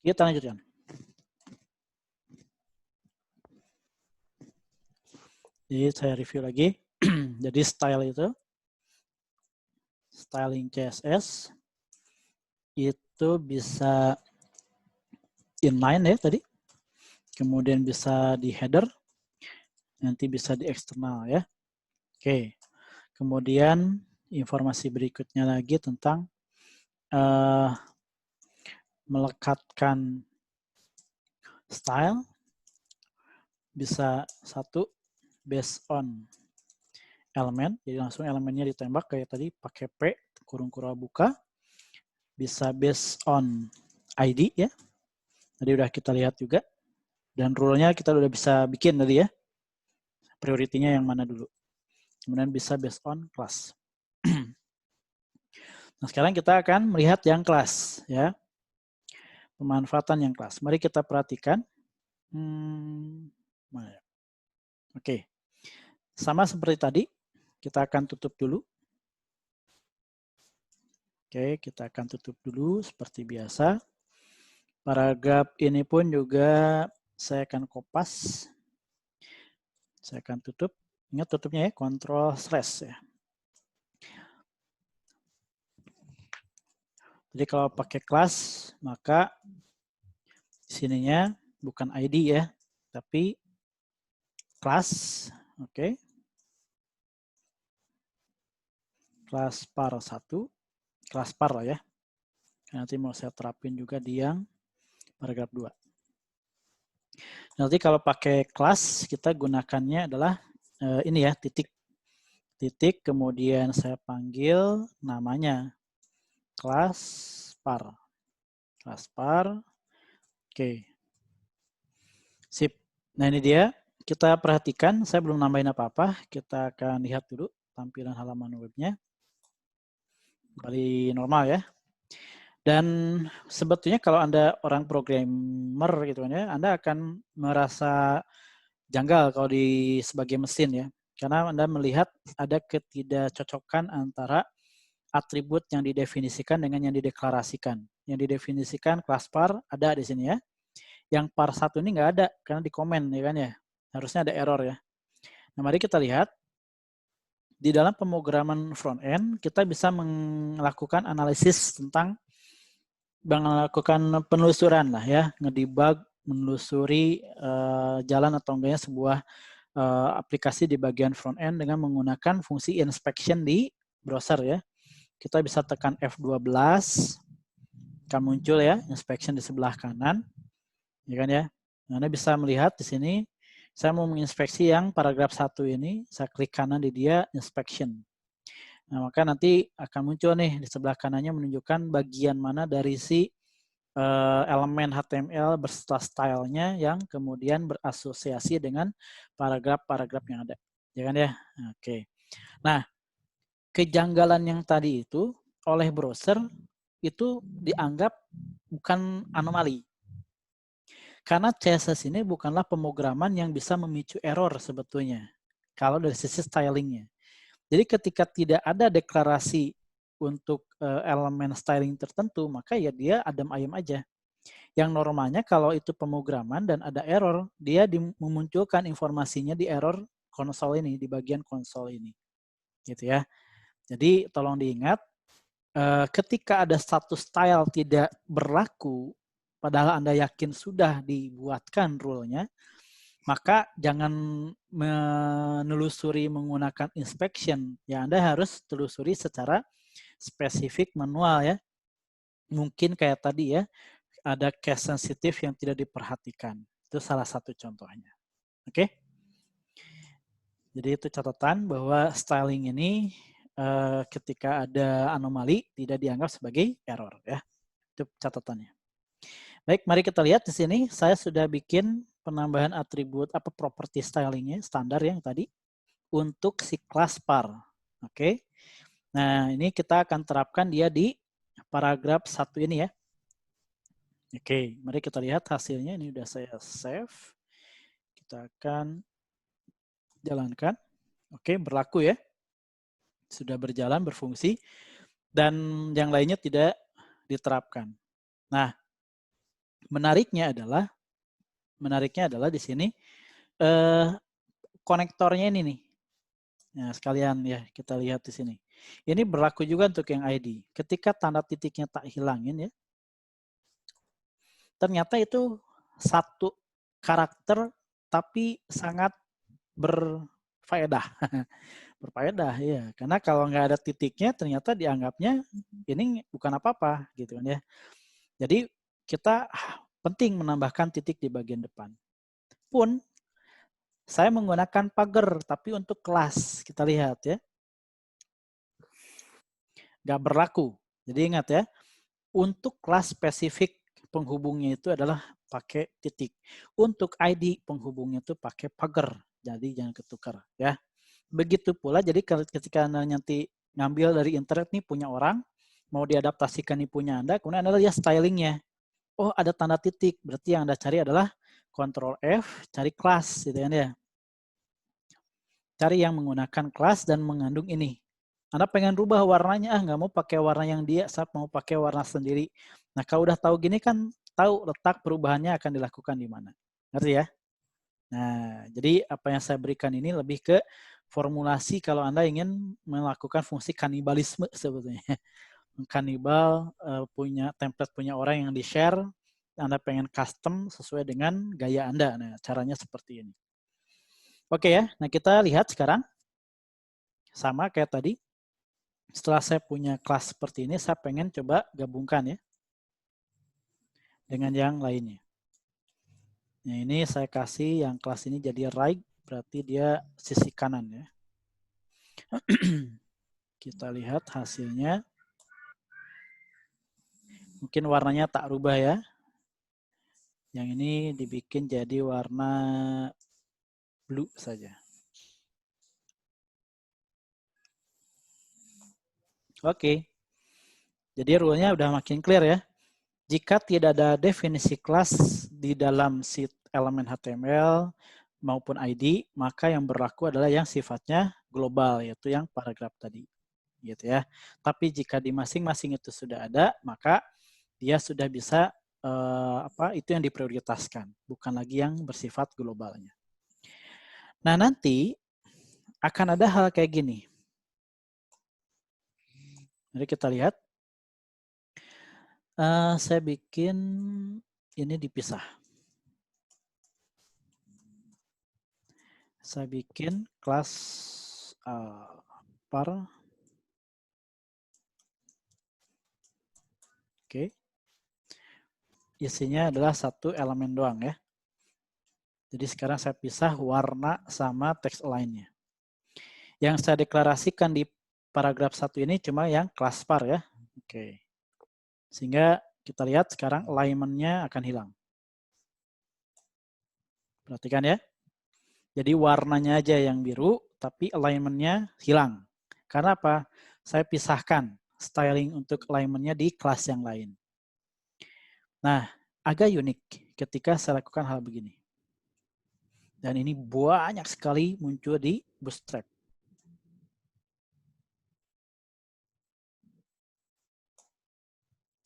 Kita lanjutkan. Jadi saya review lagi. Jadi style itu, styling CSS itu bisa inline ya tadi. Kemudian bisa di header, nanti bisa di eksternal ya. Oke. Kemudian informasi berikutnya lagi tentang melekatkan style. Bisa satu based on elemen, jadi langsung elemennya ditembak kayak tadi pakai P kurung kurung buka. Bisa based on ID ya, tadi udah kita lihat juga, dan rule-nya kita udah bisa bikin tadi ya, prioritinya yang mana dulu. Kemudian bisa based on class. Nah sekarang kita akan melihat yang class ya, pemanfaatan yang class. Mari kita perhatikan. Mana ya? Oke, sama seperti tadi, kita akan tutup dulu. Oke, kita akan tutup dulu seperti biasa. Paragraf ini pun juga saya akan kopas. Saya akan tutup. Ingat tutupnya ya, Ctrl// ya. Jadi kalau pakai kelas, maka sininya bukan ID ya, tapi kelas. Oke. Kelas par 1, kelas par lah ya. Nanti mau saya terapin juga di yang paragraf 2. Nanti kalau pakai kelas, kita gunakannya adalah ini ya, titik. Titik, kemudian saya panggil namanya. Kelas par. Kelas par. Oke. Sip. Nah ini dia. Kita perhatikan, saya belum nambahin apa-apa. Kita akan lihat dulu tampilan halaman webnya. Kembali normal ya. Dan sebetulnya kalau Anda orang programmer gitu kan ya, Anda akan merasa janggal kalau di sebagai mesin ya. Karena Anda melihat ada ketidakcocokan antara atribut yang didefinisikan dengan yang dideklarasikan. Yang didefinisikan kelas par ada di sini ya. Yang par 1 ini nggak ada karena di komen ya kan ya. Harusnya ada error ya. Nah, mari kita lihat. Di dalam pemrograman front end, kita bisa melakukan analisis tentang melakukan penelusuran lah ya, ngedebug, menelusuri jalan atau enggaknya sebuah aplikasi di bagian front end dengan menggunakan fungsi inspection di browser ya. Kita bisa tekan F12, akan muncul ya inspection di sebelah kanan, ya kan ya. Anda bisa melihat di sini, saya mau menginspeksi yang paragraf 1 ini, saya klik kanan di dia, inspection. Nah, maka nanti akan muncul nih di sebelah kanannya menunjukkan bagian mana dari si elemen HTML berserta stylenya yang kemudian berasosiasi dengan paragraf-paragraf yang ada. Ya kan ya? Oke. Nah, kejanggalan yang tadi itu oleh browser itu dianggap bukan anomali. Karena CSS ini bukanlah pemrograman yang bisa memicu error sebetulnya. Kalau dari sisi stylingnya. Jadi ketika tidak ada deklarasi untuk elemen styling tertentu, maka ya dia adem ayem aja. Yang normalnya kalau itu pemrograman dan ada error, dia memunculkan informasinya di error konsol ini, di bagian konsol ini. Gitu ya. Jadi tolong diingat, ketika ada status style tidak berlaku, padahal Anda yakin sudah dibuatkan rule-nya, maka jangan menelusuri menggunakan inspection. Ya, Anda harus telusuri secara spesifik manual ya. Mungkin kayak tadi ya, ada case sensitif yang tidak diperhatikan. Itu salah satu contohnya. Oke? Jadi itu catatan bahwa styling ini ketika ada anomali tidak dianggap sebagai error ya. Itu catatannya. Baik, mari kita lihat di sini saya sudah bikin penambahan atribut properti stylingnya standar yang tadi untuk si kelas par. Oke. Nah, ini kita akan terapkan dia di paragraf 1 ini ya. Oke, mari kita lihat hasilnya. Ini udah saya save. Kita akan jalankan. Oke, berlaku ya. Sudah berjalan, berfungsi. Dan yang lainnya tidak diterapkan. Nah, Menariknya adalah di sini konektornya ini nih. Nah, sekalian ya kita lihat di sini. Ini berlaku juga untuk yang ID. Ketika tanda titiknya tak hilangin ya, ternyata itu satu karakter tapi sangat berfaedah. Berfaedah ya. Karena kalau nggak ada titiknya ternyata dianggapnya ini bukan apa-apa gitu kan ya. Jadi kita penting menambahkan titik di bagian depan. Pun saya menggunakan pagar tapi untuk kelas. Kita lihat ya. Nggak berlaku. Jadi ingat ya, untuk kelas spesifik penghubungnya itu adalah pakai titik. Untuk ID penghubungnya itu pakai pagar. Jadi jangan ketukar ya. Begitu pula jadi ketika Anda nanti ngambil dari internet nih punya orang, mau diadaptasikan nih punya Anda, kemudian Anda lihat stylingnya. Oh ada tanda titik, berarti yang Anda cari adalah Ctrl F, cari kelas gitu kan ya. Cari yang menggunakan kelas dan mengandung ini. Anda pengen rubah warnanya, nggak mau pakai warna yang dia, saya mau pakai warna sendiri. Nah kalau udah tahu gini kan tahu letak perubahannya akan dilakukan di mana. Ngerti ya? Nah, jadi apa yang saya berikan ini lebih ke formulasi kalau Anda ingin melakukan fungsi kanibalisme sebetulnya. Kanibal punya template punya orang yang di-share, Anda pengen custom sesuai dengan gaya Anda. Nah, caranya seperti ini. Oke ya, nah kita lihat sekarang. Sama kayak tadi. Setelah saya punya kelas seperti ini, saya pengen coba gabungkan ya dengan yang lainnya. Nah, ini saya kasih yang kelas ini jadi right, berarti dia sisi kanan ya. Kita lihat hasilnya. Mungkin warnanya tak rubah ya. Yang ini dibikin jadi warna blue saja. Oke. Jadi rule-nya udah makin clear ya. Jika tidak ada definisi kelas di dalam sheet elemen HTML maupun ID, maka yang berlaku adalah yang sifatnya global, yaitu yang paragraf tadi. Gitu ya. Tapi jika di masing-masing itu sudah ada, maka dia sudah bisa itu yang diprioritaskan, bukan lagi yang bersifat globalnya. Nah, nanti akan ada hal kayak gini. Jadi kita lihat. Saya bikin ini dipisah. Saya bikin kelas par. Oke. Isinya adalah satu elemen doang ya. Jadi sekarang saya pisah warna sama teks align-nya. Yang saya deklarasikan di paragraf 1 ini cuma yang kelas par ya. Oke. Sehingga kita lihat sekarang alignment-nya akan hilang. Perhatikan ya. Jadi warnanya aja yang biru, tapi alignment-nya hilang. Karena apa? Saya pisahkan styling untuk alignment-nya di kelas yang lain. Nah, agak unik ketika saya lakukan hal begini. Dan ini banyak sekali muncul di Bootstrap.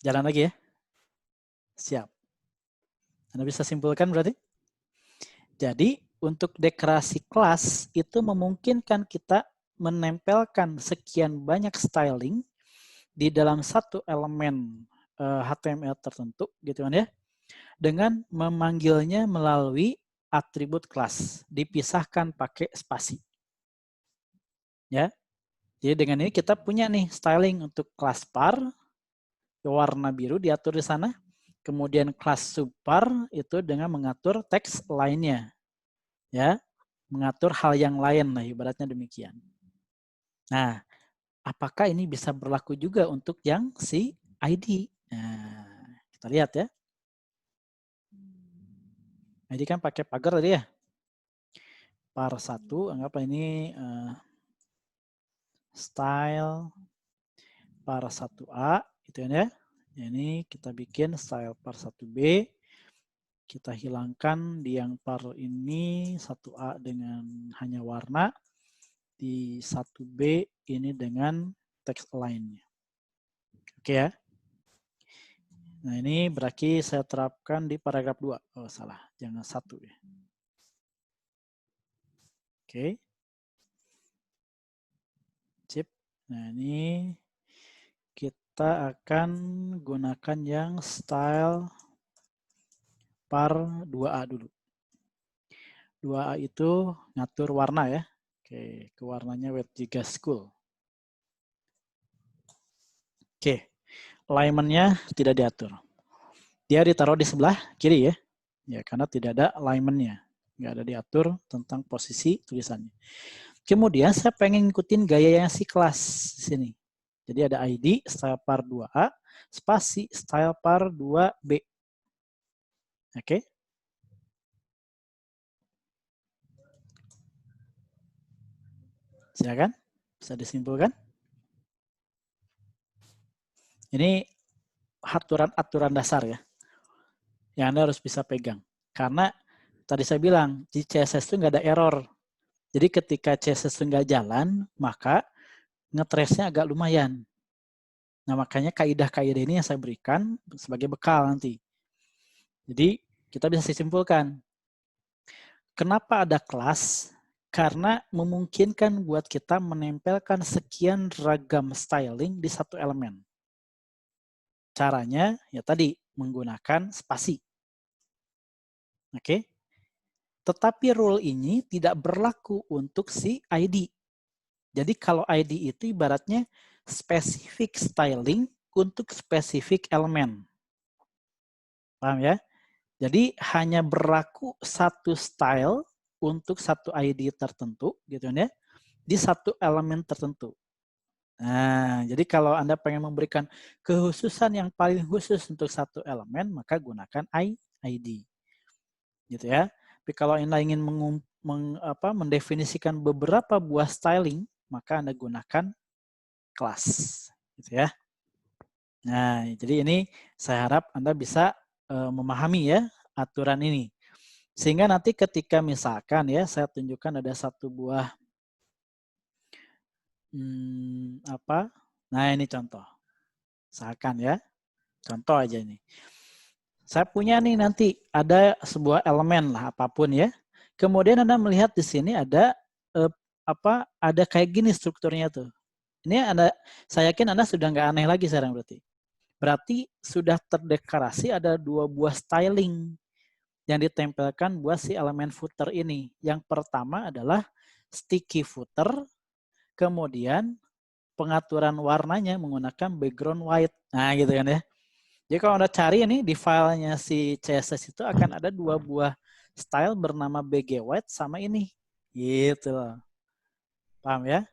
Jalan lagi ya. Siap. Anda bisa simpulkan berarti? Jadi, untuk deklarasi kelas itu memungkinkan kita menempelkan sekian banyak styling di dalam satu elemen HTML tertentu, gitu kan ya, dengan memanggilnya melalui atribut kelas, dipisahkan pakai spasi. Ya. Jadi dengan ini kita punya nih styling untuk kelas par, warna biru diatur di sana. Kemudian kelas subpar itu dengan mengatur teks lainnya. Ya, mengatur hal yang lain lah ibaratnya demikian. Nah, apakah ini bisa berlaku juga untuk yang si ID? Nah, kita lihat ya. ID kan pakai pagar tadi ya. Par 1, anggap ini style par 1A, gitu ya. Ini kita bikin style par 1B. Kita hilangkan di yang par ini 1A dengan hanya warna. Di 1B ini dengan teks align-nya. Oke ya. Nah, ini berarti saya terapkan di paragraf 2. Oh, salah. Jangan 1 ya. Oke. Sip. Nah, ini kita akan gunakan yang style par 2A dulu. 2A itu ngatur warna ya. Oke, ke warnanya Web3 School. Oke, alignment-nya tidak diatur. Dia ditaruh di sebelah kiri ya. Ya, karena tidak ada alignment-nya. Nggak ada diatur tentang posisi tulisannya. Kemudian saya pengen ngikutin gaya yang si kelas di sini. Jadi ada ID, style par 2A, spasi, style par 2B. Oke. Silakan, bisa disimpulkan. Ini aturan-aturan dasar ya, yang Anda harus bisa pegang. Karena tadi saya bilang, di CSS itu nggak ada error. Jadi ketika CSS itu nggak jalan, maka ngetrace-nya agak lumayan. Nah, makanya kaidah-kaidah ini yang saya berikan sebagai bekal nanti. Jadi, kita bisa simpulkan. Kenapa ada kelas? Karena memungkinkan buat kita menempelkan sekian ragam styling di satu elemen. Caranya, ya tadi, menggunakan spasi. Oke? Tetapi rule ini tidak berlaku untuk si ID. Jadi kalau ID itu ibaratnya spesifik styling untuk spesifik elemen. Paham ya? Jadi hanya berlaku satu style untuk satu ID tertentu gitu ya, di satu elemen tertentu. Nah, jadi kalau Anda pengen memberikan kekhususan yang paling khusus untuk satu elemen, maka gunakan ID. Gitu ya. Tapi kalau Anda ingin mendefinisikan beberapa buah styling, maka Anda gunakan kelas. Gitu ya. Nah, jadi ini saya harap Anda bisa memahami ya aturan ini. Sehingga nanti ketika misalkan ya saya tunjukkan ada satu buah nah ini contoh. Misalkan ya, contoh aja ini. Saya punya nih nanti ada sebuah elemen lah apapun ya. Kemudian Anda melihat di sini ada ada kayak gini strukturnya tuh. Ini saya yakin Anda sudah nggak aneh lagi sekarang berarti. Berarti sudah terdeklarasi ada dua buah styling yang ditempelkan buat si elemen footer ini. Yang pertama adalah sticky footer, kemudian pengaturan warnanya menggunakan background white. Nah gitu kan ya. Jadi kalau Anda cari ini di filenya si CSS itu akan ada dua buah style bernama BG white sama ini. Gitu loh. Paham ya?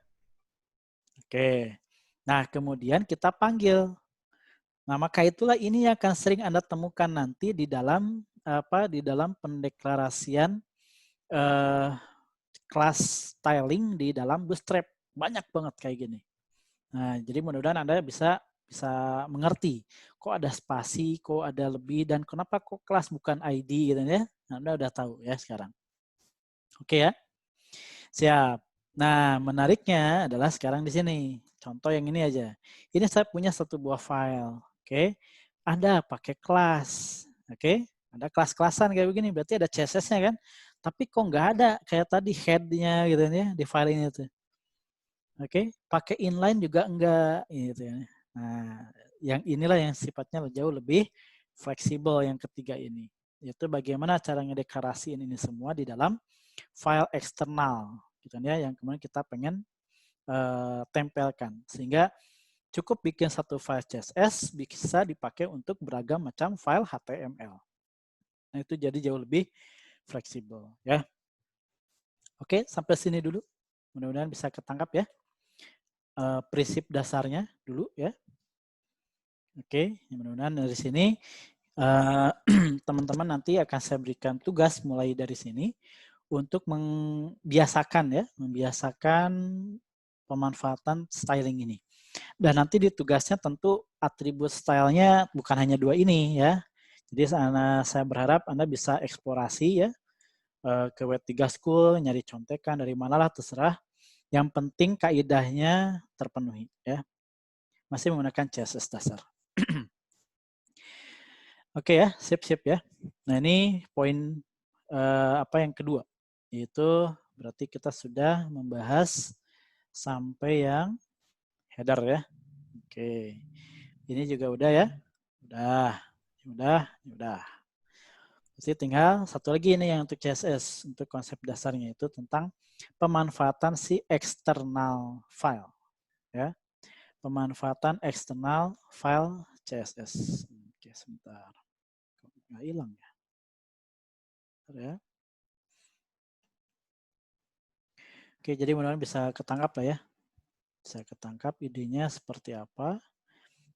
Oke. Nah kemudian kita panggil. Nah, maka itulah ini yang akan sering Anda temukan nanti di dalam pendeklarasian kelas styling di dalam Bootstrap. Banyak banget kayak gini. Nah, jadi mudah-mudahan Anda bisa mengerti. Kok ada spasi, kok ada lebih, dan kenapa kok kelas bukan ID gitu ya. Nah, Anda udah tahu ya sekarang. Oke ya. Siap. Nah, menariknya adalah sekarang di sini. Contoh yang ini aja. Ini saya punya satu buah file. Oke. Anda pakai kelas. Oke. Ada kelas-kelasan kayak begini. Berarti ada CSS-nya kan. Tapi kok nggak ada kayak tadi head-nya gitu ya di file ini tuh. Oke. Pakai inline juga enggak gitu ya. Nah, yang inilah yang sifatnya jauh lebih fleksibel yang ketiga ini. Yaitu bagaimana cara ngedeklarasiin ini semua di dalam file eksternal gitu ya, yang kemudian kita pengen tempelkan, sehingga cukup bikin satu file CSS bisa dipakai untuk beragam macam file HTML. Nah, itu jadi jauh lebih fleksibel ya. Oke, sampai sini dulu. Mudah-mudahan bisa ketangkap ya. Prinsip dasarnya dulu ya. Oke, mudah-mudahan dari sini teman-teman nanti akan saya berikan tugas mulai dari sini untuk membiasakan pemanfaatan styling ini. Dan nanti di tugasnya tentu atribut stylenya bukan hanya dua ini ya. Jadi saya berharap Anda bisa eksplorasi ya ke Web3 School, nyari contekan dari manalah terserah. Yang penting kaidahnya terpenuhi ya. Masih menggunakan CSS dasar. Oke ya, sip ya. Nah ini poin apa yang kedua, yaitu berarti kita sudah membahas sampai yang header ya. Oke, ini juga udah ya, udah. Jadi tinggal satu lagi ini yang untuk CSS, untuk konsep dasarnya itu tentang pemanfaatan si external file ya. Pemanfaatan eksternal file CSS. Oke, sebentar. Nggak hilang ya. Bentar ya. Oke, jadi mudah-mudahan bisa ketangkap lah ya. Bisa ketangkap idenya seperti apa.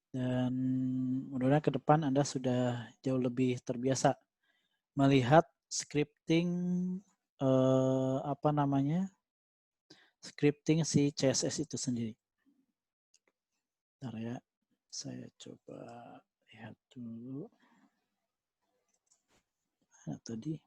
Dan mudah-mudahan ke depan Anda sudah jauh lebih terbiasa melihat scripting scripting si CSS itu sendiri. Bentar ya, saya coba lihat dulu. Nah, tadi.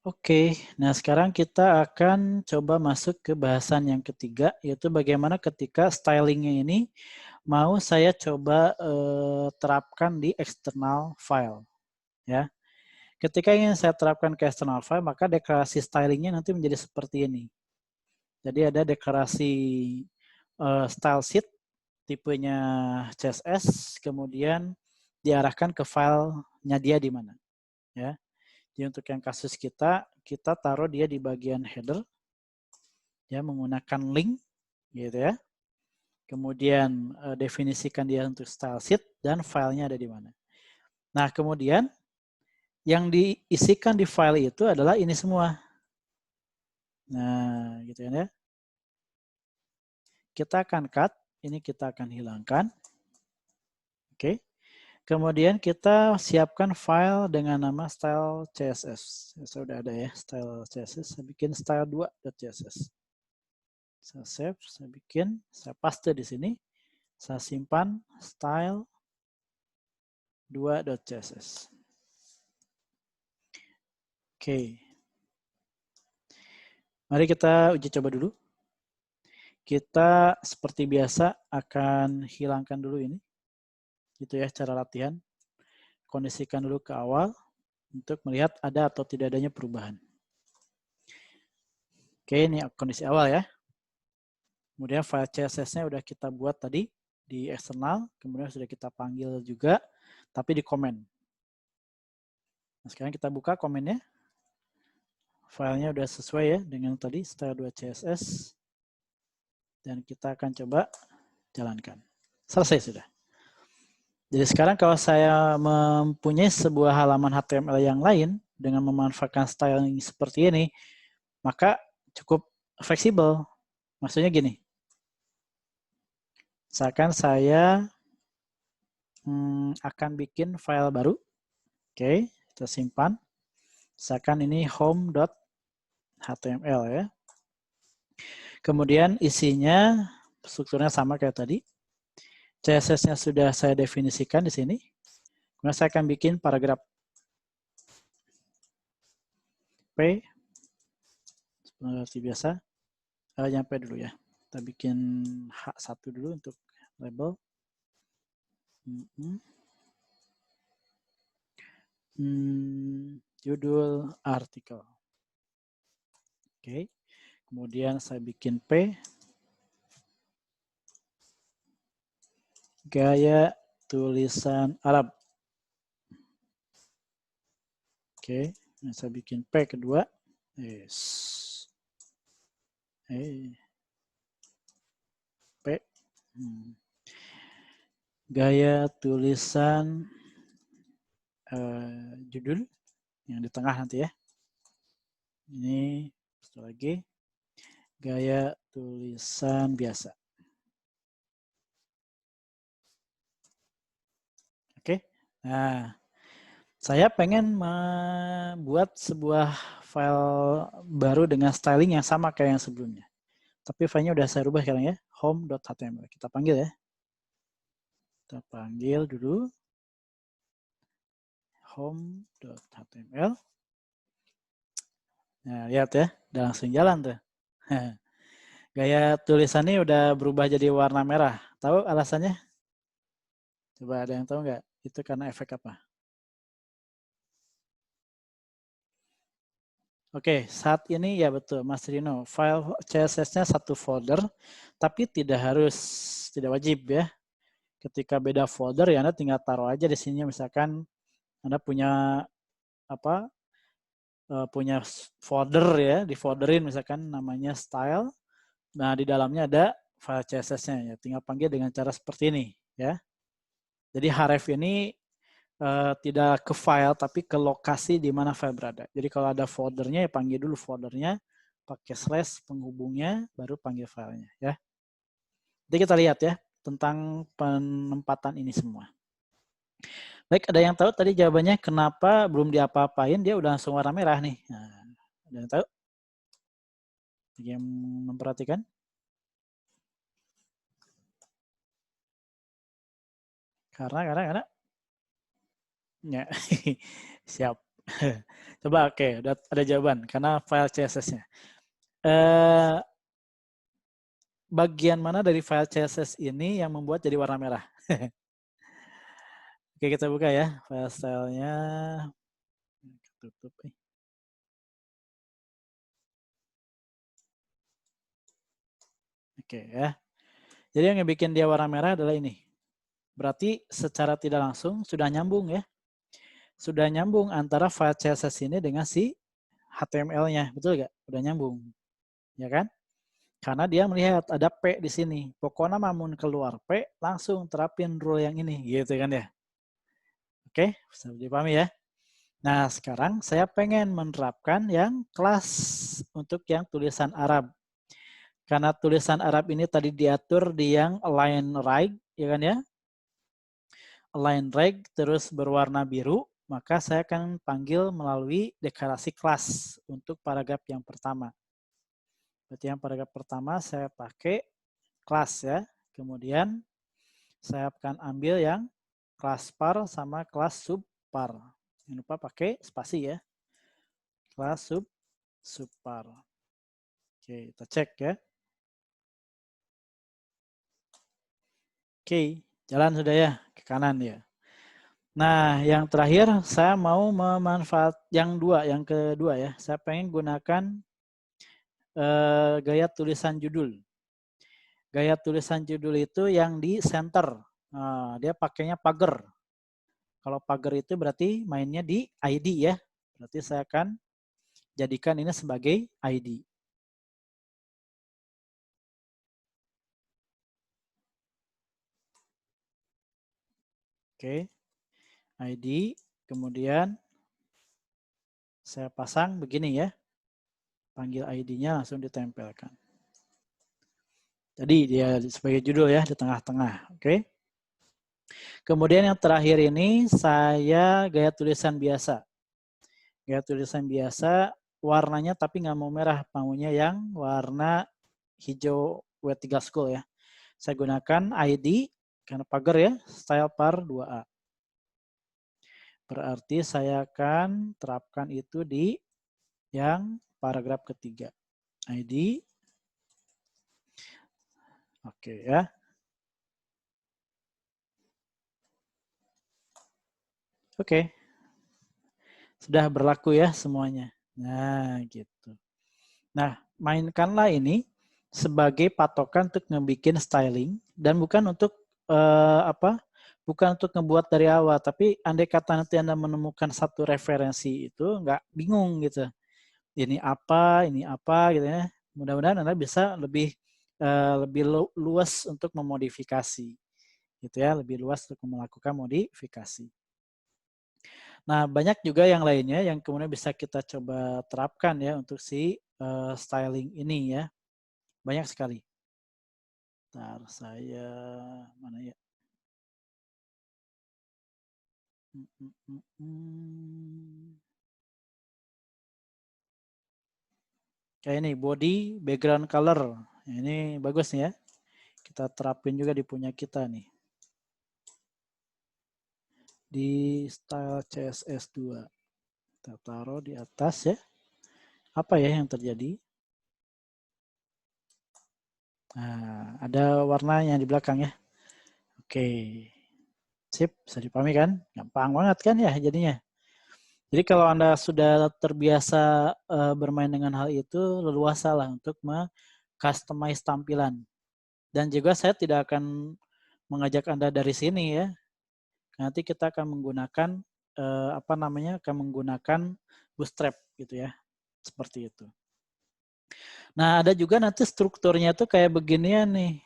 Oke, nah sekarang kita akan coba masuk ke bahasan yang ketiga, yaitu bagaimana ketika stylingnya ini mau saya coba terapkan di external file. Ya, ketika ingin saya terapkan ke external file, maka deklarasi stylingnya nanti menjadi seperti ini. Jadi ada deklarasi style sheet tipenya CSS, kemudian diarahkan ke filenya dia di mana. Ya. Jadi untuk yang kasus kita taruh dia di bagian header, ya menggunakan link, gitu ya. Kemudian definisikan dia untuk style sheet dan filenya ada di mana. Nah kemudian yang diisikan di file itu adalah ini semua. Nah gitu kan ya. Kita akan cut, ini kita akan hilangkan. Oke. Kemudian kita siapkan file dengan nama style CSS. Sudah ada ya style CSS. Saya bikin style2.css. Saya save, saya bikin, saya paste di sini. Saya simpan style2.css. Oke. Mari kita uji coba dulu. Kita seperti biasa akan hilangkan dulu ini. Gitu ya cara latihan. Kondisikan dulu ke awal untuk melihat ada atau tidak adanya perubahan. Oke, ini kondisi awal ya. Kemudian file CSS-nya udah kita buat tadi di eksternal, kemudian sudah kita panggil juga, tapi di komen. Nah, sekarang kita buka komennya. Filenya udah sesuai ya dengan tadi style2.css. Dan kita akan coba jalankan. Selesai sudah. Jadi sekarang kalau saya mempunyai sebuah halaman HTML yang lain dengan memanfaatkan styling seperti ini, maka cukup fleksibel. Maksudnya gini, misalkan saya akan bikin file baru. Oke, kita simpan. Misalkan ini home.html ya. Kemudian isinya strukturnya sama kayak tadi. CSS-nya sudah saya definisikan di sini. Kemudian saya akan bikin paragraf P seperti biasa. Nyampe dulu ya. Kita bikin H1 dulu untuk label. Judul artikel. Oke. Kemudian saya bikin P. Gaya tulisan Arab. Oke. Nah, saya bikin P kedua. Yes. P. Gaya tulisan judul yang di tengah nanti ya. Ini satu lagi. Gaya tulisan biasa. Oke. Nah, saya pengen membuat sebuah file baru dengan styling yang sama kayak yang sebelumnya. Tapi filenya udah saya rubah sekarang ya. home.html. Kita panggil ya. Kita panggil dulu. home.html. Nah, lihat ya, udah langsung jalan tuh. Gaya tulisannya udah berubah jadi warna merah. Tahu alasannya? Coba ada yang tahu nggak? Itu karena efek apa? Oke, saat ini ya betul, Mas Rino. File CSS-nya satu folder, tapi tidak wajib ya. Ketika beda folder ya Anda tinggal taruh aja di sini. Misalkan Anda punya apa? Punya folder ya, di folderin misalkan namanya style. Nah, di dalamnya ada file CSS-nya ya. Tinggal panggil dengan cara seperti ini ya. Jadi href ini tidak ke file tapi ke lokasi di mana file berada. Jadi kalau ada foldernya ya panggil dulu foldernya, pakai slash penghubungnya, baru panggil filenya ya. Jadi kita lihat ya tentang penempatan ini semua. Baik, ada yang tahu tadi jawabannya kenapa belum diapa-apain dia udah langsung warna merah nih? Nah, ada yang tahu? Yang memperhatikan? Karena ya, siap. Coba oke, udah ada jawaban karena file CSS-nya. Bagian mana dari file CSS ini yang membuat jadi warna merah? Oke, kita buka ya file style-nya. Tutup. Oke ya. Jadi yang bikin dia warna merah adalah ini. Berarti secara tidak langsung sudah nyambung ya. Sudah nyambung antara file CSS ini dengan si HTML-nya. Betul nggak? Udah nyambung. Ya kan? Karena dia melihat ada P di sini. Pokoknya mamun keluar P, langsung terapin rule yang ini. Gitu kan ya. Oke, bisa dipahami ya. Nah, sekarang saya pengen menerapkan yang kelas untuk yang tulisan Arab. Karena tulisan Arab ini tadi diatur di yang align right, ya kan ya? Align right terus berwarna biru, maka saya akan panggil melalui deklarasi kelas untuk paragraf yang pertama. Berarti yang paragraf pertama saya pakai kelas ya. Kemudian saya akan ambil yang kelas par sama kelas subpar. Jangan lupa pakai spasi ya. Kelas subpar. Oke, kita cek ya. Oke, jalan sudah ya ke kanan ya. Nah, yang terakhir saya mau memanfaat yang kedua ya. Saya pengen gunakan gaya tulisan judul. Gaya tulisan judul itu yang di center. Nah, dia pakainya pagar. Kalau pagar itu berarti mainnya di ID ya. Berarti saya akan jadikan ini sebagai ID. Oke, ID. Kemudian saya pasang begini ya. Panggil ID-nya langsung ditempelkan. Jadi dia sebagai judul ya di tengah-tengah. Oke. Kemudian yang terakhir ini saya gaya tulisan biasa. Gaya tulisan biasa warnanya tapi nggak mau merah, maunya yang warna hijau W3 School ya. Saya gunakan ID karena pagar ya, style par 2A. Berarti saya akan terapkan itu di yang paragraf ketiga. ID. Oke ya. Oke. Sudah berlaku ya semuanya. Nah, gitu. Nah, mainkanlah ini sebagai patokan untuk ngebikin styling dan bukan untuk bukan untuk ngebuat dari awal, tapi andai kata nanti Anda menemukan satu referensi itu nggak bingung gitu. Ini apa gitu ya. Mudah-mudahan Anda bisa lebih luas untuk memodifikasi gitu ya, lebih luas untuk melakukan modifikasi. Nah, banyak juga yang lainnya yang kemudian bisa kita coba terapkan ya untuk si styling ini ya. Banyak sekali. Ntar saya mana ya? Kayak ini body background color. Ini bagus nih ya. Kita terapin juga di punya kita nih. di style CSS2. Kita taruh di atas ya. Apa ya yang terjadi? Nah, ada warnanya di belakang ya. Oke. Sip, bisa dipahami kan? Gampang banget kan ya jadinya. Jadi kalau Anda sudah terbiasa bermain dengan hal itu, leluasa lah untuk customize tampilan. Dan juga saya tidak akan mengajak Anda dari sini ya. Nanti kita akan menggunakan akan menggunakan Bootstrap gitu ya. Seperti itu. Nah, ada juga nanti strukturnya tuh kayak beginian nih.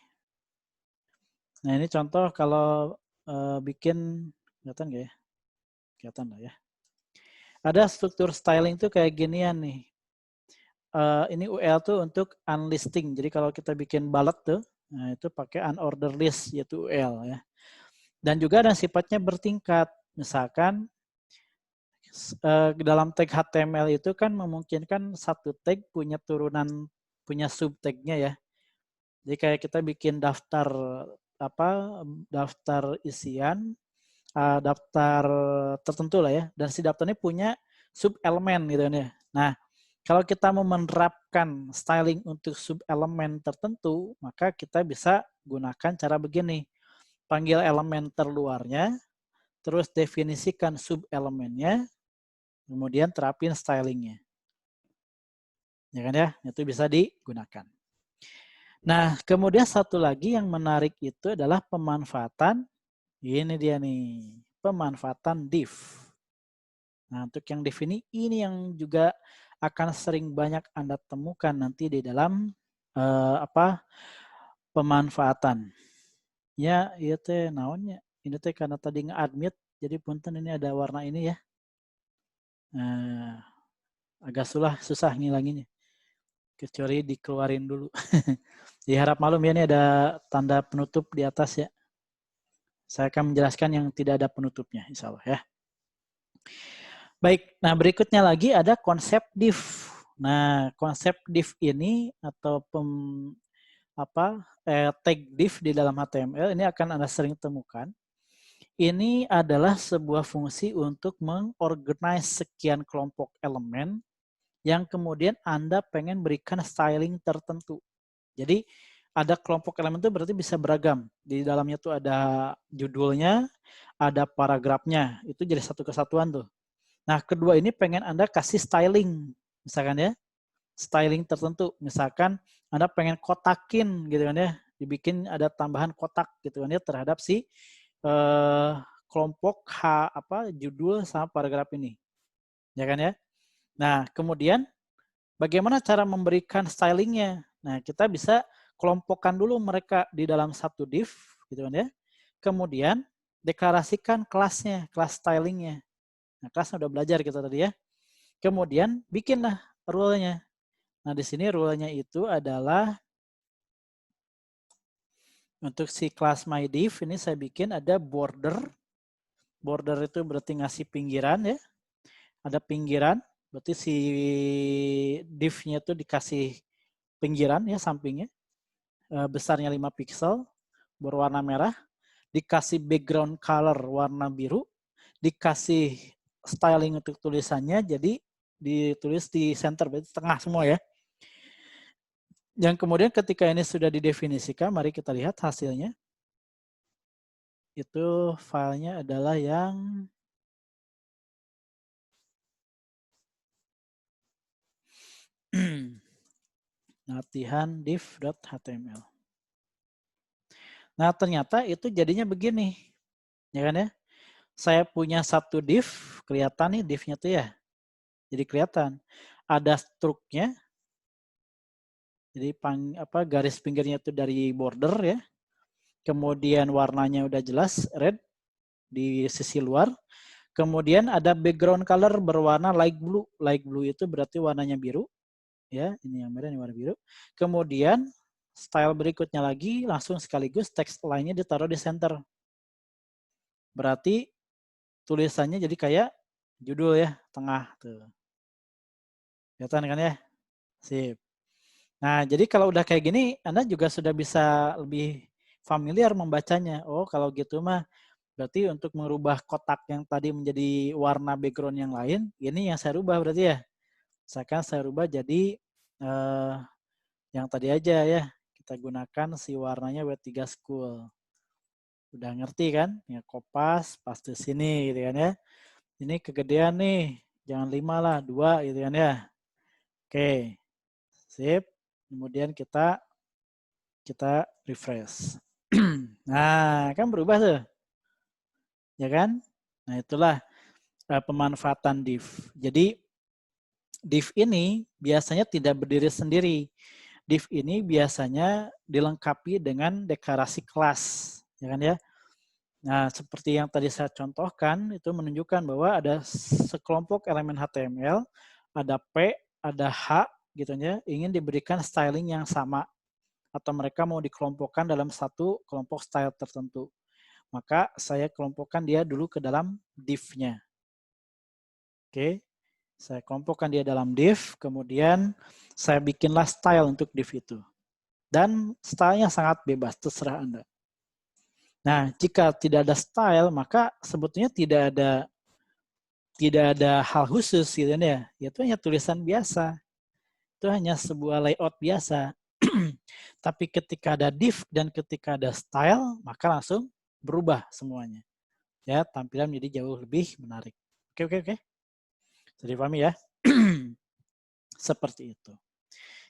Nah, ini contoh kalau bikin, kelihatan nggak ya? Kelihatan lah ya. Ada struktur styling tuh kayak ginian nih. Ini UL tuh untuk unlisting. Jadi kalau kita bikin ballot tuh, nah itu pakai unordered list yaitu UL ya. Dan juga ada sifatnya bertingkat. Misalkan dalam tag HTML itu kan memungkinkan satu tag punya turunan, punya subtagnya ya. Jadi kayak kita bikin daftar daftar isian, daftar tertentu lah ya. Dan si daftar ini punya sub elemen gitu ya. Nah, kalau kita mau menerapkan styling untuk sub elemen tertentu, maka kita bisa gunakan cara begini. Panggil elemen terluarnya, terus definisikan sub elemennya, kemudian terapin stylingnya. Ya kan ya, itu bisa digunakan. Nah, kemudian satu lagi yang menarik itu adalah pemanfaatan, ini dia nih, pemanfaatan div. Nah, untuk yang div ini yang juga akan sering banyak Anda temukan nanti di dalam pemanfaatan. Ya, iya teh naonnya. Ini teh karena tadi nge-admit, jadi punten ini ada warna ini ya. Nah, agak susah ngilanginnya. Kecuali dikeluarin dulu. Diharap malum ya, ini ada tanda penutup di atas ya. Saya akan menjelaskan yang tidak ada penutupnya, insya Allah ya. Baik, nah berikutnya lagi ada konsep div. Nah, konsep div ini atau tag div di dalam HTML ini akan Anda sering temukan. Ini adalah sebuah fungsi untuk mengorganize sekian kelompok elemen yang kemudian Anda pengen berikan styling tertentu. Jadi ada kelompok elemen itu berarti bisa beragam. Di dalamnya tuh ada judulnya, ada paragrafnya. Itu jadi satu kesatuan tuh. Nah, kedua ini pengen Anda kasih styling. Misalkan ya, styling tertentu. Misalkan Anda pengen kotakin gitu kan ya. Dibikin ada tambahan kotak gitu kan ya terhadap si kelompok judul sama paragraf ini. Ya kan ya? Nah, kemudian bagaimana cara memberikan stylingnya? Nah, kita bisa kelompokkan dulu mereka di dalam satu div, gitu kan ya. Kemudian deklarasikan kelasnya, kelas stylingnya. Nah, kelasnya udah belajar kita tadi ya. Kemudian bikinlah rule-nya. Nah, di sini rule-nya itu adalah untuk si kelas myDiv ini saya bikin ada border. Border itu berarti ngasih pinggiran ya. Ada pinggiran, berarti si div-nya itu dikasih pinggiran ya sampingnya. Besarnya 5 pixel, berwarna merah. Dikasih background color warna biru. Dikasih styling untuk tulisannya, jadi ditulis di center, berarti tengah semua ya. Yang kemudian ketika ini sudah didefinisikan, mari kita lihat hasilnya. Itu filenya adalah yang latihan div.html. Nah, ternyata itu jadinya begini. Ya kan ya? Saya punya satu div, kelihatan nih div-nya tuh ya. Jadi kelihatan. Ada struknya. Jadi garis pinggirnya itu dari border ya. Kemudian warnanya udah jelas red di sisi luar. Kemudian ada background color berwarna light blue. Light blue itu berarti warnanya biru. Ya, ini yang merah, ini warna biru. Kemudian style berikutnya lagi langsung sekaligus teks line-nya ditaruh di center. Berarti tulisannya jadi kayak judul ya, tengah tuh. Kelihatan kan ya? Sip. Nah, jadi kalau udah kayak gini, Anda juga sudah bisa lebih familiar membacanya. Oh, kalau gitu mah Berarti untuk merubah kotak yang tadi menjadi warna background yang lain, ini yang saya rubah berarti ya. Misalkan saya rubah jadi yang tadi aja ya. Kita gunakan si warnanya W3 School. Udah ngerti kan? Ya kopas, pas di sini gitu kan ya. Ini kegedean nih, jangan 5 lah, 2 gitu kan ya. Oke, sip. Kemudian kita refresh. Nah, kan berubah tuh. Ya kan? Nah, itulah pemanfaatan div. Jadi div ini biasanya tidak berdiri sendiri. Div ini biasanya dilengkapi dengan deklarasi kelas, ya kan ya? Nah, seperti yang tadi saya contohkan, itu menunjukkan bahwa ada sekelompok elemen HTML, ada P, ada H, gitu ya, ingin diberikan styling yang sama, atau mereka mau dikelompokkan dalam satu kelompok style tertentu. Maka saya kelompokkan dia dulu ke dalam div-nya. Oke, saya kelompokkan dia dalam div, kemudian saya bikinlah style untuk div itu. Dan stylenya sangat bebas, terserah Anda. Nah, jika tidak ada style, maka sebetulnya tidak ada hal khusus gitu ya. Itu hanya tulisan biasa. Itu hanya sebuah layout biasa. Tapi ketika ada div dan ketika ada style, maka langsung berubah semuanya. Ya, tampilan menjadi jauh lebih menarik. Oke. Jadi pahami ya? Seperti itu.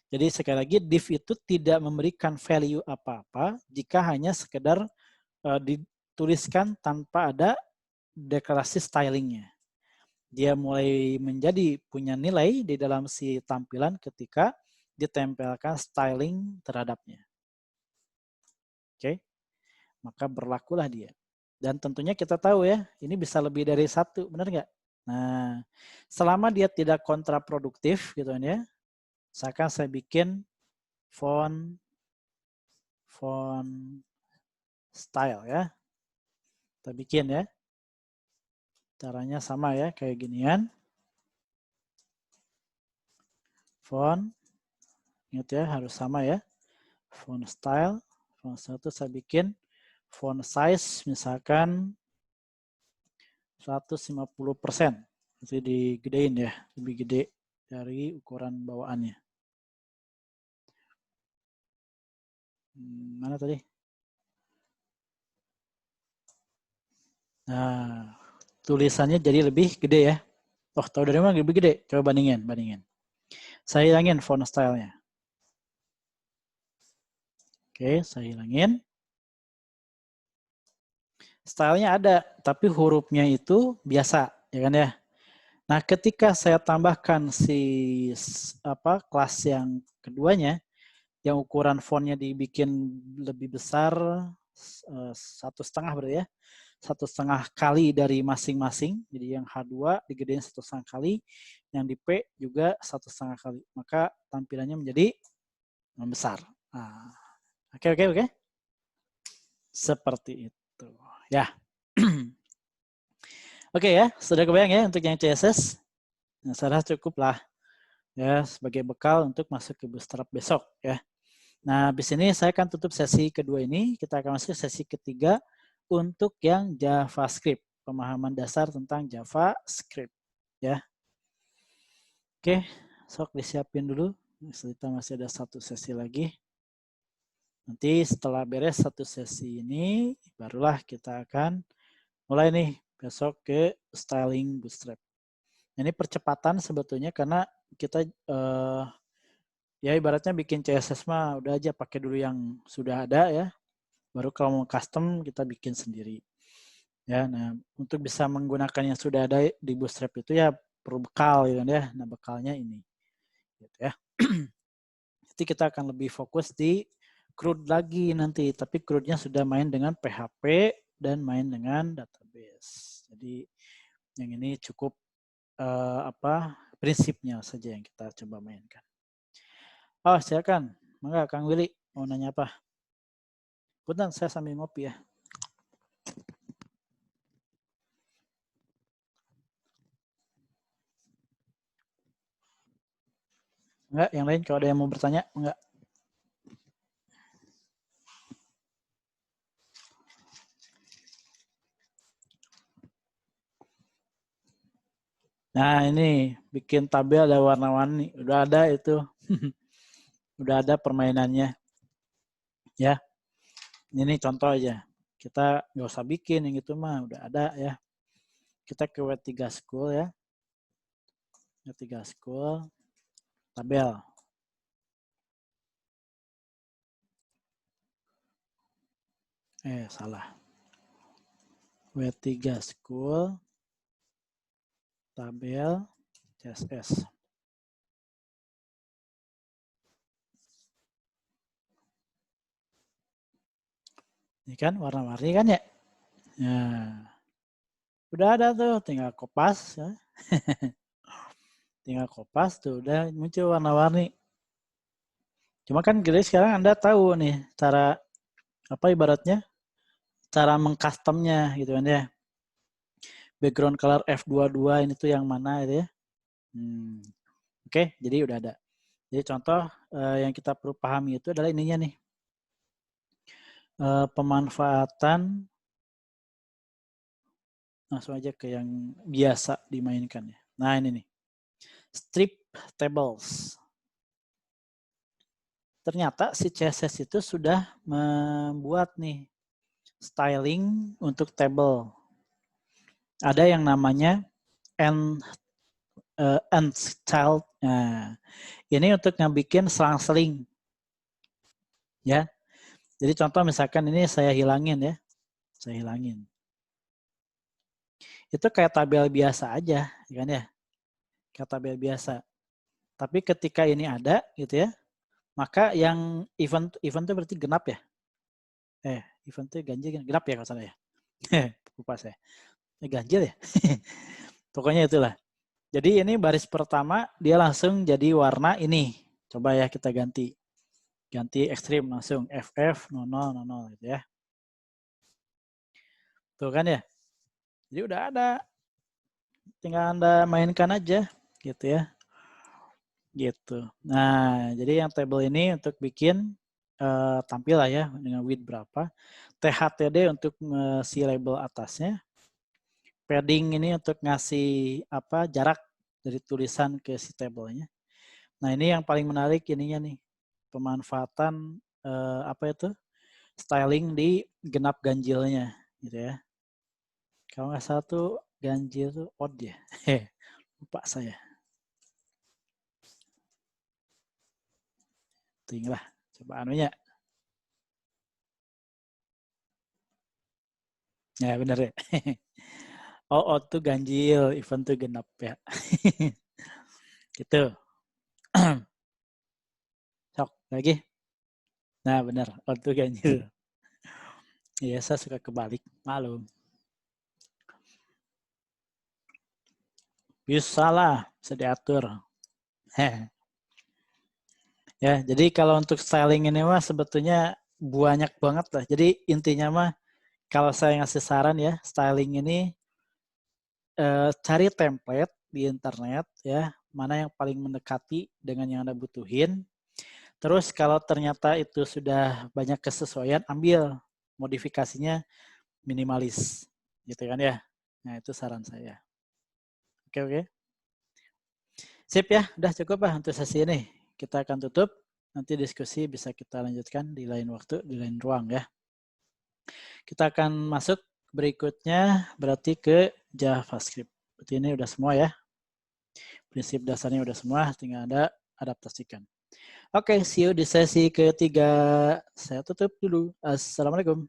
Jadi sekali lagi div itu tidak memberikan value apa-apa jika hanya sekedar dituliskan tanpa ada deklarasi stylingnya. Dia mulai menjadi punya nilai di dalam si tampilan ketika ditempelkan styling terhadapnya. Oke, maka berlakulah dia. Dan tentunya kita tahu ya, ini bisa lebih dari satu, benar nggak? Nah, selama dia tidak kontraproduktif gitu kan ya, misalkan saya bikin font style ya, kita bikin ya, caranya sama ya, kayak ginian. Font, ingat ya, harus sama ya. Font style itu saya bikin font size misalkan 150%. Itu digedein ya, lebih gede dari ukuran bawaannya. Mana tadi? Nah, tulisannya jadi lebih gede ya. Oh, tahu dari mana lebih gede? Coba bandingin. Saya hilangin font style-nya. Oke, saya hilangin. Stylenya ada, tapi hurufnya itu biasa, ya kan ya? Nah, ketika saya tambahkan si kelas yang keduanya, yang ukuran fontnya dibikin lebih besar 1,5 berarti ya, 1,5 kali dari masing-masing. Jadi yang H2 digedein 1,5 kali, yang di P juga 1,5 kali. Maka tampilannya menjadi membesar. Nah, oke. Seperti itu. Ya. Oke ya, sudah kebayang ya untuk yang CSS? Nah, saya rasa cukup lah ya sebagai bekal untuk masuk ke Bootstrap besok ya. Nah, habis ini saya akan tutup sesi kedua ini. Kita akan masuk sesi ketiga untuk yang JavaScript, pemahaman dasar tentang JavaScript ya. Oke, sok disiapin dulu. Kita masih ada satu sesi lagi. Nanti setelah beres satu sesi ini, barulah kita akan mulai nih besok ke styling Bootstrap. Ini percepatan sebetulnya karena kita ya ibaratnya bikin CSS mah udah aja pakai dulu yang sudah ada ya. Baru kalau mau custom kita bikin sendiri. Ya, nah untuk bisa menggunakan yang sudah ada di Bootstrap itu ya perlu bekal gitu ya. Nah, bekalnya ini. Gitu ya. Nanti kita akan lebih fokus di CRUD lagi nanti, tapi CRUD-nya sudah main dengan PHP dan main dengan database. Jadi yang ini cukup prinsipnya saja yang kita coba mainkan. Oh, silakan. Mangga Kang Willy mau nanya apa? Punten, saya sambil ngopi ya. Enggak, yang lain kalau ada yang mau bertanya, enggak. Nah, ini bikin tabel ada warna-warni. Udah ada itu. Udah ada permainannya. Ya, ini contoh aja. Kita nggak usah bikin yang itu mah. Udah ada ya. Kita ke W3 School ya. W3 School. Tabel. Salah. W3 School. Tabel. CSS. Ini kan warna-warni kan ya. Nah, udah ada tuh, tinggal kopas ya. Tinggal kopas tuh udah muncul warna-warni. Cuma kan jadi sekarang Anda tahu nih cara apa ibaratnya cara mengcustomnya gitu kan ya. Background color F22 ini tuh yang mana gitu ya. Oke, jadi udah ada. Jadi contoh yang kita perlu pahami itu adalah ininya nih. Pemanfaatan langsung aja ke yang biasa dimainkan ya. Nah, ini nih. Strip tables. Ternyata si CSS itu sudah membuat nih styling untuk table. Ada yang namanya unstyled. Nah, ini untuk ngebikin selang-seling. Ya. Jadi contoh misalkan ini saya hilangin ya. Saya hilangin. Itu kayak tabel biasa aja, kan ya? Kayak tabel biasa. Tapi ketika ini ada gitu ya, maka yang event itu berarti genap ya? Event itu ganjil genap ya kalau salah ya? Lupa saya. Ganjil ya? Pokoknya itulah. Jadi ini baris pertama dia langsung jadi warna ini. Coba ya kita ganti. Ganti ekstrim langsung FF 0000 gitu ya. Tuh kan ya. Jadi udah ada. Tinggal Anda mainkan aja gitu ya. Gitu. Nah, jadi yang table ini untuk bikin tampil lah ya dengan width berapa. THTD untuk si label atasnya. Padding ini untuk ngasih apa jarak dari tulisan ke si tablenya. Nah, ini yang paling menarik ininya nih. Pemanfaatan apa itu? Styling di genap ganjilnya gitu ya. Kalau nggak salah tuh ganjil tuh odd ya. Lupa saya. Tinggal coba anunya. Ya benar ya. Oh, odd tuh ganjil, event tuh genap ya. Gitu. Sok lagi. Nah benar, odd tuh ganjil. Iya, saya suka kebalik. Malum. Bisa lah, bisa diatur. Ya, jadi kalau untuk styling ini mah sebetulnya banyak banget lah. Jadi intinya mah kalau saya ngasih saran ya, styling ini cari template di internet ya, mana yang paling mendekati dengan yang Anda butuhin. Terus kalau ternyata itu sudah banyak kesesuaian, ambil modifikasinya minimalis. Gitu kan ya. Nah, itu saran saya. Oke. Sip ya, udah cukup lah untuk sesi ini. Kita akan tutup. Nanti diskusi bisa kita lanjutkan di lain waktu, di lain ruang ya. Kita akan masuk berikutnya berarti ke JavaScript. Berarti ini udah semua ya. Prinsip dasarnya udah semua, tinggal Anda adaptasikan. Oke, see you di sesi ketiga. Saya tutup dulu. Assalamualaikum.